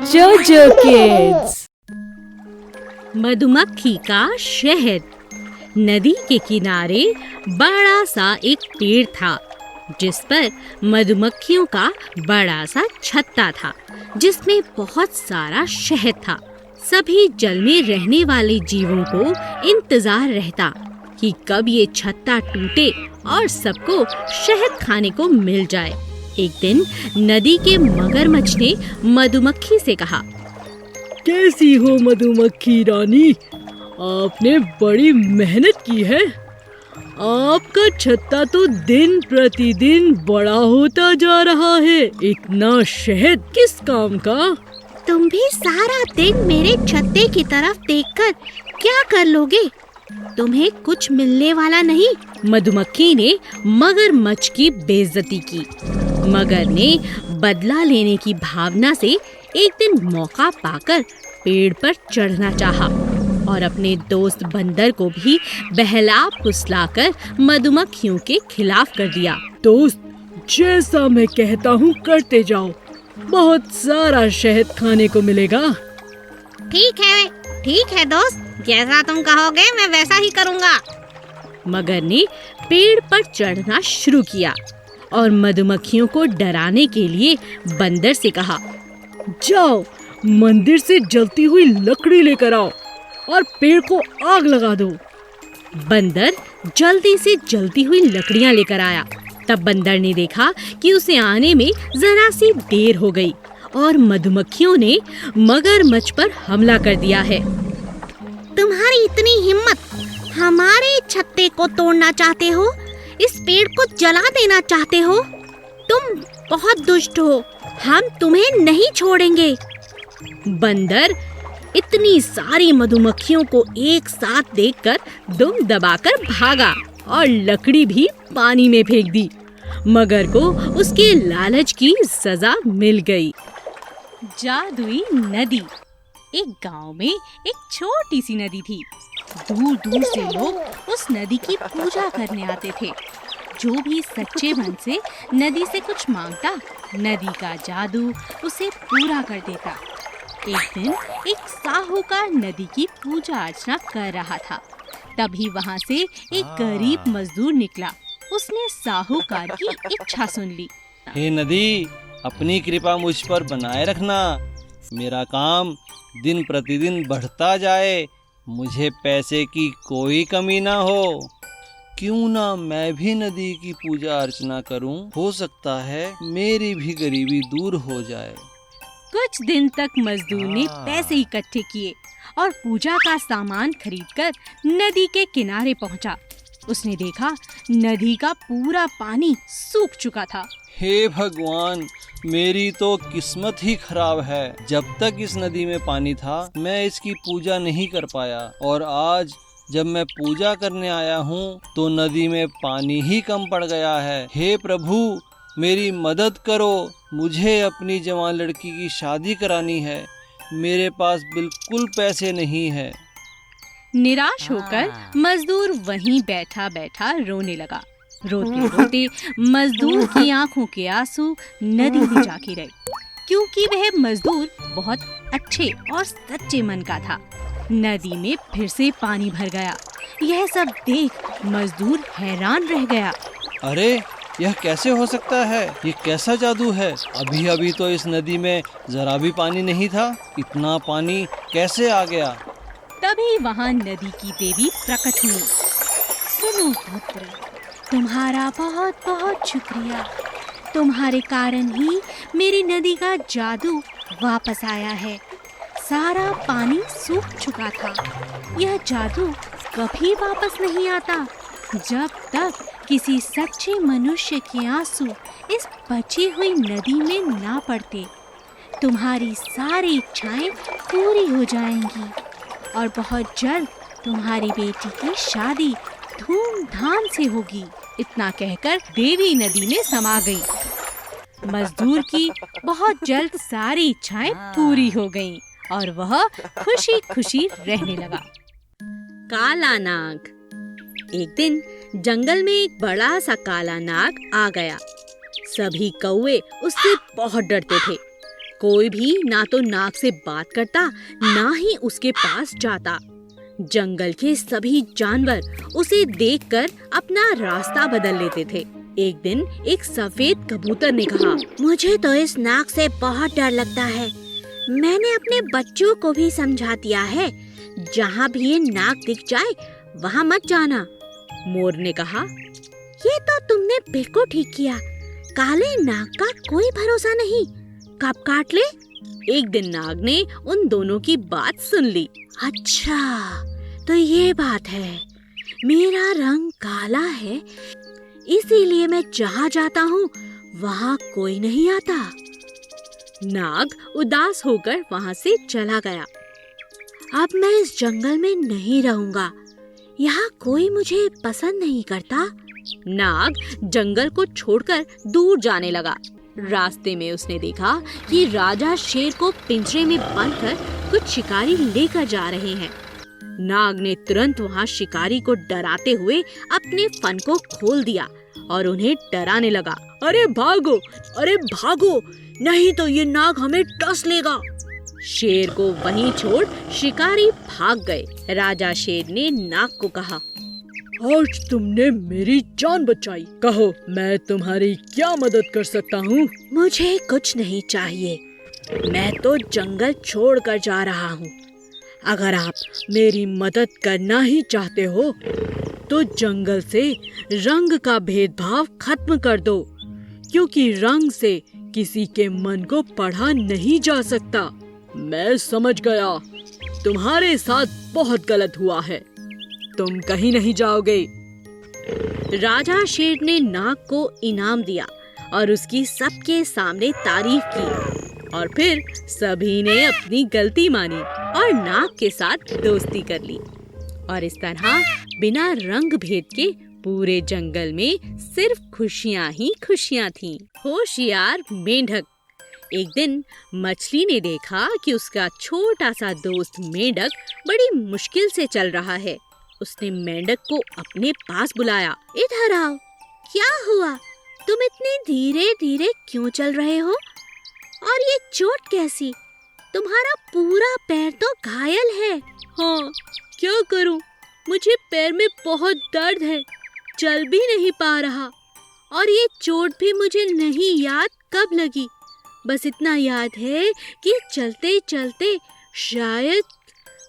जोजो किड्स। मधुमक्खी का शहद। नदी के किनारे बड़ा सा एक पेड़ था जिस पर मधुमक्खियों का बड़ा सा छत्ता था जिसमें बहुत सारा शहद था। सभी जल में रहने वाले जीवों को इंतजार रहता कि कब ये छत्ता टूटे और सबको शहद खाने को मिल जाए। एक दिन नदी के मगरमच्छ ने मधुमक्खी से कहा, कैसी हो मधुमक्खी रानी, आपने बड़ी मेहनत की है। आपका छत्ता तो दिन प्रतिदिन बड़ा होता जा रहा है। इतना शहद किस काम का? तुम भी सारा दिन मेरे छत्ते की तरफ देखकर क्या कर लोगे? तुम्हें कुछ मिलने वाला नहीं। मधुमक्खी ने मगरमच्छ की बेइज्जती की। मगर ने बदला लेने की भावना से एक दिन मौका पाकर पेड़ पर चढ़ना चाहा और अपने दोस्त बंदर को भी बहला फुसलाकर मधुमक्खियों के खिलाफ कर दिया। दोस्त, जैसा मैं कहता हूँ करते जाओ, बहुत सारा शहद खाने को मिलेगा। ठीक है दोस्त, जैसा तुम कहोगे मैं वैसा ही करूँगा। मगर ने पेड़ पर चढ़ना शुरू किया और मधुमक्खियों को डराने के लिए बंदर से कहा, जाओ मंदिर से जलती हुई लकड़ी लेकर आओ और पेड़ को आग लगा दो। बंदर जल्दी से जलती हुई लकड़ियां लेकर आया। तब बंदर ने देखा कि उसे आने में जरा सी देर हो गई और मधुमक्खियों ने मगरमच्छ पर हमला कर दिया है। तुम्हारी इतनी हिम्मत, हमारे छत्ते को तोड़ना चाहते हो, इस पेड़ को जला देना चाहते हो? तुम बहुत दुष्ट हो, हम तुम्हें नहीं छोड़ेंगे। बंदर इतनी सारी मधुमक्खियों को एक साथ देखकर दुम दबाकर भागा और लकड़ी भी पानी में फेंक दी। मगर को उसके लालच की सजा मिल गई। जादुई नदी। एक गांव में एक छोटी सी नदी थी। दूर दूर से लोग उस नदी की पूजा करने आते थे। जो भी सच्चे मन से नदी से कुछ मांगता, नदी का जादू उसे पूरा कर देता। एक दिन एक साहूकार नदी की पूजा अर्चना कर रहा था। तभी वहाँ से एक गरीब मजदूर निकला। उसने साहूकार की इच्छा सुन ली। हे नदी, अपनी कृपा मुझ पर बनाए रखना। मेरा काम दिन प्रतिदिन बढ़ता जाए, मुझे पैसे की कोई कमी ना हो। क्यों ना मैं भी नदी की पूजा अर्चना करूं? हो सकता है मेरी भी गरीबी दूर हो जाए। कुछ दिन तक मजदूर ने पैसे इकट्ठे किए और पूजा का सामान खरीदकर नदी के किनारे पहुंचा। उसने देखा नदी का पूरा पानी सूख चुका था। हे भगवान, मेरी तो किस्मत ही खराब है। जब तक इस नदी में पानी था मैं इसकी पूजा नहीं कर पाया, और आज जब मैं पूजा करने आया हूँ तो नदी में पानी ही कम पड़ गया है। हे प्रभु, मेरी मदद करो। मुझे अपनी जवान लड़की की शादी करानी है। मेरे पास बिल्कुल पैसे नहीं है। निराश होकर मजदूर वहीं बैठा बैठा रोने लगा। रोते रोते मजदूर की आंखों के आंसू नदी में जा गिरे, क्योंकि वह मजदूर बहुत अच्छे और सच्चे मन का था। नदी में फिर से पानी भर गया। यह सब देख मजदूर हैरान रह गया। अरे, यह कैसे हो सकता है? ये कैसा जादू है? अभी अभी तो इस नदी में जरा भी पानी नहीं था, इतना पानी कैसे आ गया? तभी वहाँ नदी की देवी प्रकट हुई। सुनो पुत्र, तुम्हारा बहुत बहुत शुक्रिया। तुम्हारे कारण ही मेरी नदी का जादू वापस आया है। सारा पानी सूख चुका था। यह जादू कभी वापस नहीं आता जब तक किसी सच्चे मनुष्य के आंसू इस बची हुई नदी में ना पड़ते। तुम्हारी सारी इच्छाएं पूरी हो जाएंगी और बहुत जल्द तुम्हारी बेटी की शादी धूमधाम से होगी। इतना कहकर देवी नदी में समा गई। मजदूर की बहुत जल्द सारी इच्छाएं पूरी हो गईं और वह खुशी खुशी रहने लगा। काला नाग। एक दिन जंगल में एक बड़ा सा काला नाग आ गया। सभी कौवे उससे बहुत डरते थे। कोई भी ना तो नाग से बात करता, ना ही उसके पास जाता। जंगल के सभी जानवर उसे देखकर अपना रास्ता बदल लेते थे। एक दिन एक सफेद कबूतर ने कहा, मुझे तो इस नाग से बहुत डर लगता है। मैंने अपने बच्चों को भी समझा दिया है, जहाँ भी ये नाग दिख जाए वहाँ मत जाना। मोर ने कहा, ये तो तुमने बिल्कुल ठीक किया। काले नाग का कोई भरोसा नहीं, कब काट ले। एक दिन नाग ने उन दोनों की बात सुन ली। अच्छा, तो ये बात है, मेरा रंग काला है, इसीलिए मैं जहाँ जाता हूँ वहाँ कोई नहीं आता। नाग उदास होकर वहाँ से चला गया। अब मैं इस जंगल में नहीं रहूँगा, यहाँ कोई मुझे पसंद नहीं करता। नाग जंगल को छोड़कर दूर जाने लगा। रास्ते में उसने देखा कि राजा शेर को पिंजरे में बांधकर कुछ शिकारी लेकर जा रहे हैं। नाग ने तुरंत वहाँ शिकारी को डराते हुए अपने फन को खोल दिया और उन्हें डराने लगा। अरे भागो, अरे भागो, नहीं तो ये नाग हमें डस लेगा। शेर को वहीं छोड़ शिकारी भाग गए। राजा शेर ने नाग को कहा, आज तुमने मेरी जान बचाई, कहो मैं तुम्हारी क्या मदद कर सकता हूँ? मुझे कुछ नहीं चाहिए, मैं तो जंगल छोड़कर जा रहा हूँ। अगर आप मेरी मदद करना ही चाहते हो तो जंगल से रंग का भेदभाव खत्म कर दो, क्योंकि रंग से किसी के मन को पढ़ा नहीं जा सकता। मैं समझ गया, तुम्हारे साथ बहुत गलत हुआ है, तुम कहीं नहीं जाओगे। राजा शेर ने नाग को इनाम दिया और उसकी सबके सामने तारीफ की, और फिर सभी ने अपनी गलती मानी और नाग के साथ दोस्ती कर ली। और इस तरह बिना रंग भेद के पूरे जंगल में सिर्फ खुशियां ही खुशियां थीं। होशियार मेंढक। एक दिन मछली ने देखा कि उसका छोटा सा दोस्त मेंढक बड़ी मुश्किल से चल रहा है। उसने मेंढक को अपने पास बुलाया। इधर आओ, क्या हुआ? तुम इतने धीरे धीरे क्यों चल रहे हो? और ये चोट कैसी? तुम्हारा पूरा पैर तो घायल है। हाँ, क्या करूं? मुझे पैर में बहुत दर्द है, चल भी नहीं पा रहा। और ये चोट भी मुझे नहीं याद कब लगी। बस इतना याद है कि चलते चलते शायद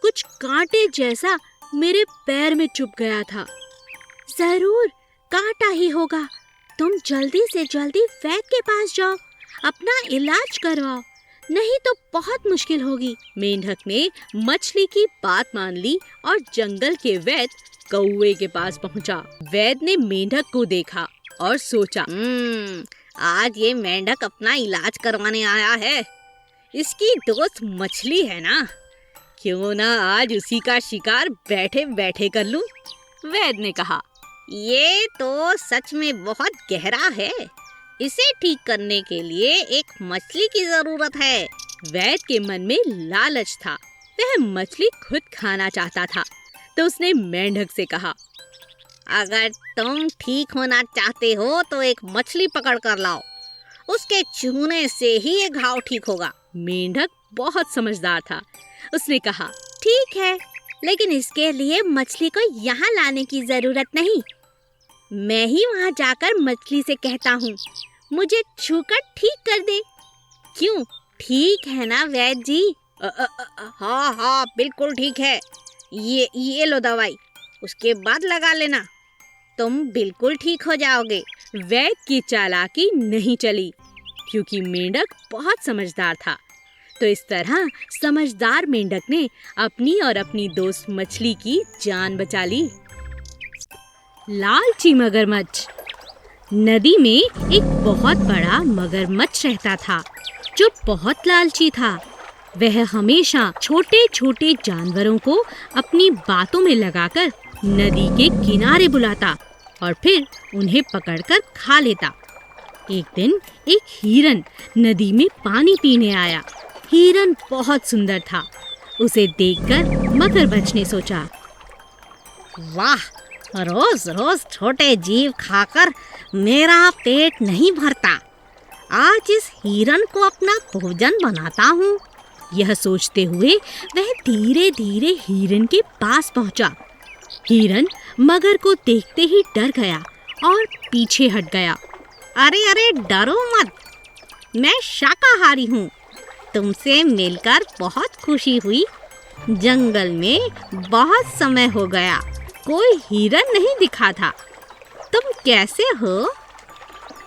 कुछ कांटे जैसा मेरे पैर में चुभ गया था। जरूर कांटा ही होगा। तुम जल्दी से जल्दी वैद्य के पास जाओ, अपना इलाज करवाओ, नहीं तो बहुत मुश्किल होगी। मेंढक ने मछली की बात मान ली और जंगल के वैद्य कौवे के पास पहुंचा। वैद्य ने मेंढक को देखा और सोचा, आज ये मेंढक अपना इलाज करवाने आया है। इसकी दोस्त मछली है ना, क्यों ना आज उसी का शिकार बैठे बैठे कर लूं। वैद्य ने कहा, ये तो सच में बहुत गहरा है, इसे ठीक करने के लिए एक मछली की जरूरत है। वैद्य के मन में लालच था, वह मछली खुद खाना चाहता था। तो उसने मेंढक से कहा, अगर तुम ठीक होना चाहते हो तो एक मछली पकड़ कर लाओ, उसके चूने से ही ये घाव ठीक होगा। मेंढक बहुत समझदार था। उसने कहा, ठीक है, लेकिन इसके लिए मछली को यहाँ लाने की जरूरत नहीं। मैं ही वहाँ जाकर मछली से कहता हूँ, मुझे छूकर ठीक कर दे। क्यों, ठीक है ना वैद्य जी? हाँ हाँ, बिल्कुल ठीक है। ये लो दवाई, उसके बाद लगा लेना, तुम बिल्कुल ठीक हो जाओगे। वैद्य की चालाकी नहीं चली, क्योंकि मेंढक बहुत समझदार था। तो इस तरह समझदार मेंढक ने अपनी और अपनी दोस्त मछली की जान बचा ली। लालची मगरमच्छ। नदी में एक बहुत बड़ा मगरमच्छ रहता था, जो बहुत लालची था। वह हमेशा छोटे छोटे जानवरों को अपनी बातों में लगाकर नदी के किनारे बुलाता और फिर उन्हें पकड़कर खा लेता। एक दिन एक हिरन नदी में पानी पीने आया। हिरन बहुत सुंदर था। उसे देखकर मगरमच्छ ने सोचा, वाह, रोज रोज छोटे जीव खाकर मेरा पेट नहीं भरता। आज इस हिरन को अपना भोजन बनाता हूँ। यह सोचते हुए वह धीरे धीरे हिरन के पास पहुँचा। हिरन मगर को देखते ही डर गया और पीछे हट गया। अरे अरे डरो मत, मैं शाकाहारी हूँ। तुमसे मिलकर बहुत खुशी हुई। जंगल में बहुत समय हो गया, कोई हिरन नहीं दिखा था। तुम कैसे हो?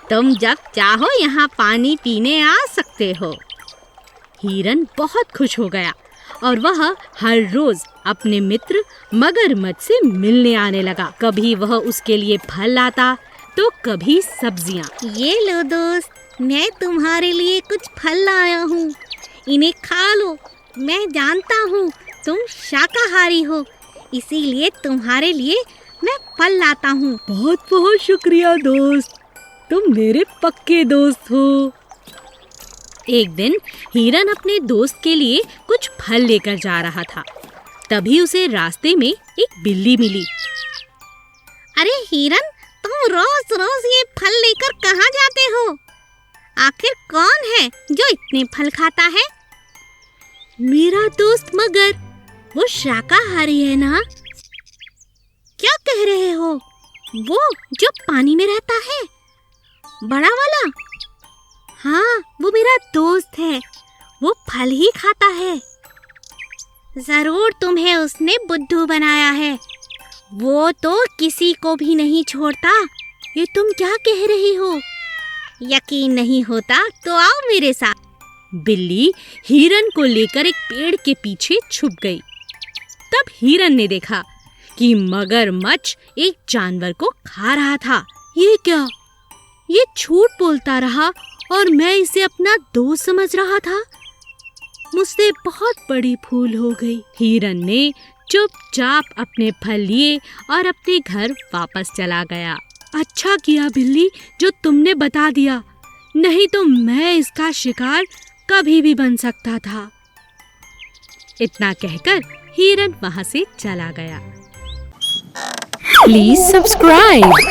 तुम जब चाहो यहाँ पानी पीने आ सकते हो। हिरन बहुत खुश हो गया और वह हर रोज अपने मित्र मगरमच्छ से मिलने आने लगा। कभी वह उसके लिए फल लाता तो कभी सब्जियाँ। ये लो दोस्त, मैं तुम्हारे लिए कुछ फल लाया हूँ, इन्हें खा लो। मैं जानता हूँ तुम शाकाहारी हो, इसीलिए तुम्हारे लिए मैं फल लाता हूँ। बहुत बहुत शुक्रिया दोस्त, तुम मेरे पक्के दोस्त हो। एक दिन हिरन अपने दोस्त के लिए कुछ फल लेकर जा रहा था। तभी उसे रास्ते में एक बिल्ली मिली। अरे हिरन, तुम रोज रोज ये फल लेकर कहाँ जाते हो? आखिर कौन है जो इतने फल खाता है? मेरा दोस्त मगर, वो शाकाहारी है ना? क्या कह रहे हो? वो जो पानी में रहता है, बड़ा वाला? हाँ, वो मेरा दोस्त है, वो फल ही खाता है। जरूर तुम्हें उसने बुद्धू बनाया है, वो तो किसी को भी नहीं छोड़ता। ये तुम क्या कह रही हो? यकीन नहीं होता तो आओ मेरे साथ। बिल्ली हिरन को लेकर एक पेड़ के पीछे छुप गई। तब हिरन ने देखा कि मगरमच्छ एक जानवर को खा रहा था। ये क्या? ये झूठ बोलता रहा और मैं इसे अपना दोस्त समझ रहा था। मुझसे बहुत बड़ी भूल हो गई। हिरन ने चुपचाप अपने फल लिए और अपने घर वापस चला गया। अच्छा किया बिल्ली जो तुमने बता दिया, नहीं तो मैं इसका शिकार कभी भी बन सकता था। इतना कहकर हिरन वहां से चला गया। Please subscribe.